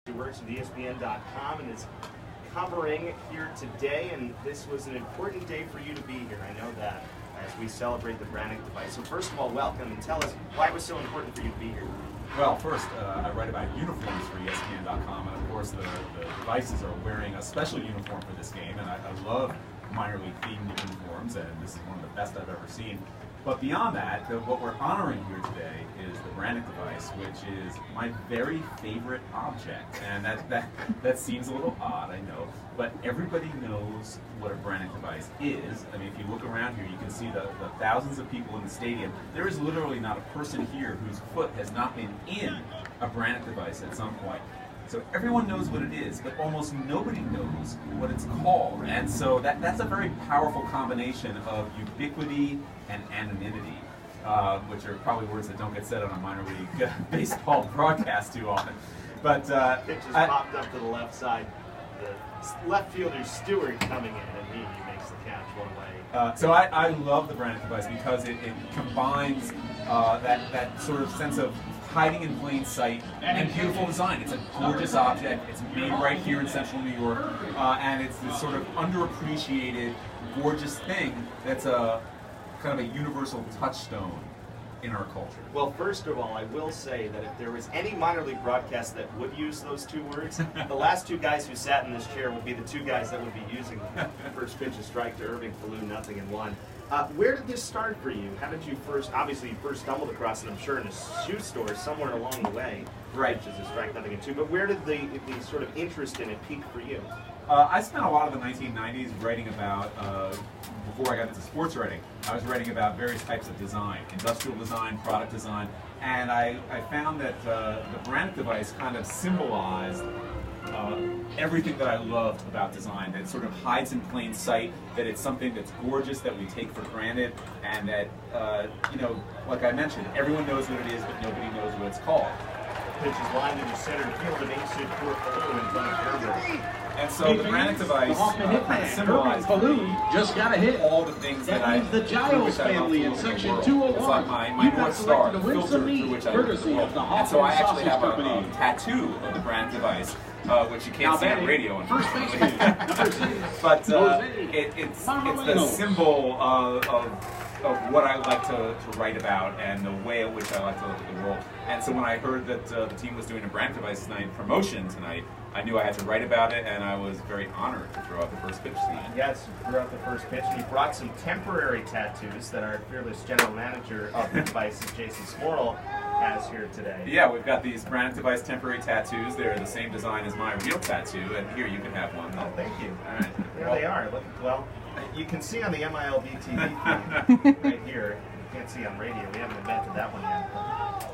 He works with ESPN.com and is covering here today, and this was an important day for you to be here. I know that, as we celebrate the Brannock device. So first of all, welcome, and tell us why it was so important for you to be here. Well, first, I write about uniforms for ESPN.com, and of course the devices are wearing a special uniform for this game, and I love minor league themed uniforms, and this is one of the best I've ever seen. But beyond that, what we're honoring here today is the Brannock device, which is my very favorite object. And that seems a little odd, I know, but everybody knows what a Brannock device is. I mean, if you look around here, you can see the thousands of people in the stadium. There is literally not a person here whose foot has not been in a Brannock device at some point. So everyone knows what it is, but almost nobody knows what it's called. And so that's a very powerful combination of ubiquity and anonymity, which are probably words that don't get said on a minor league baseball broadcast too often. But it just popped up to the left side. The left fielder Stewart coming in, and he makes the catch one way. So I love the Brannock device because it combines that sort of sense of hiding in plain sight and beautiful design. It's a gorgeous object. It's made right here in central New York, and it's this sort of underappreciated, gorgeous thing that's a kind of a universal touchstone in our culture. Well, first of all, I will say that if there was any minor league broadcast that would use those two words, the last two guys who sat in this chair would be the two guys that would be using them. First pitch, a strike to Irving, Falou, 0-1. Where did this start for you? How did you obviously you first stumbled across it, I'm sure, in a shoe store somewhere along the way. Right. Which is a strike, 0-2. But where did the sort of interest in it peak for you? I spent a lot of the 1990s writing about, before I got into sports writing, I was writing about various types of design, industrial design, product design, and I found that the Brannock device kind of symbolized everything that I loved about design, that sort of hides in plain sight, that it's something that's gorgeous, that we take for granted, and that, like I mentioned, everyone knows what it is, but nobody knows what it's called. Pitch is lined into center field, and ace hit for Falou in front of Irving. And so the Brannock device kind of symbolized just got a hit. all the things that I the Giles family in section 201. It's like my North Star, the filter through which I look at the world. And so I actually have a tattoo of the Brannock device, which you can't see on radio, unfortunately. But it's the symbol of what I like to write about and the way in which I like to look at the world. And so when I heard that the team was doing a Brannock device night promotion tonight, I knew I had to write about it, and I was very honored to throw out the first pitch tonight. Yes, you threw out the first pitch, and you brought some temporary tattoos that our fearless general manager of the devices, Jason Smorrell, has here today. Yeah, we've got these Brannock device temporary tattoos. They're the same design as my real tattoo, and here you can have one. Oh, thank you. All right. There they are. Look, well, you can see on the MILB TV feed right here. You can't see on radio. We haven't invented that one yet.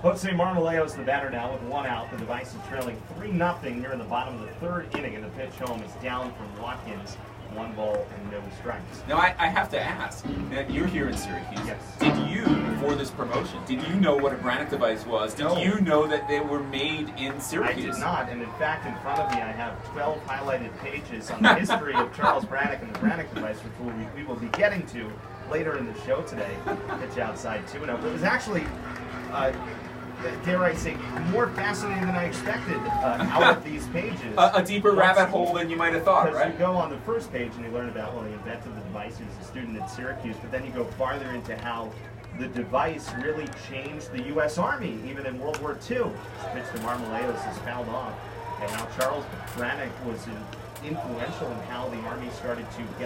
Jose Marmolejo's the batter now with one out. The device is trailing 3-0 here in the bottom of the third inning, and the pitch home is down from Watkins. 1 ball and no strikes. Now, I have to ask, you're here in Syracuse. Yes. Did you, before this promotion, did you know what a Brannock device was? Did you know that they were made in Syracuse? I did not, and in fact, in front of me, I have 12 highlighted pages on the history of Charles Brannock and the Brannock device, which we will be getting to later in the show today. Pitch outside 2-0. It was actually, dare I say, more fascinating than I expected out of these pages. A deeper rabbit hole than you might have thought, right? You go on the first page and you learn about, well, he invented the device, he was a student at Syracuse, but then you go farther into how the device really changed the U.S. Army, even in World War II. This pitch to Marmolejo's is fouled off, and how Charles Brannock was influential in how the Army started to get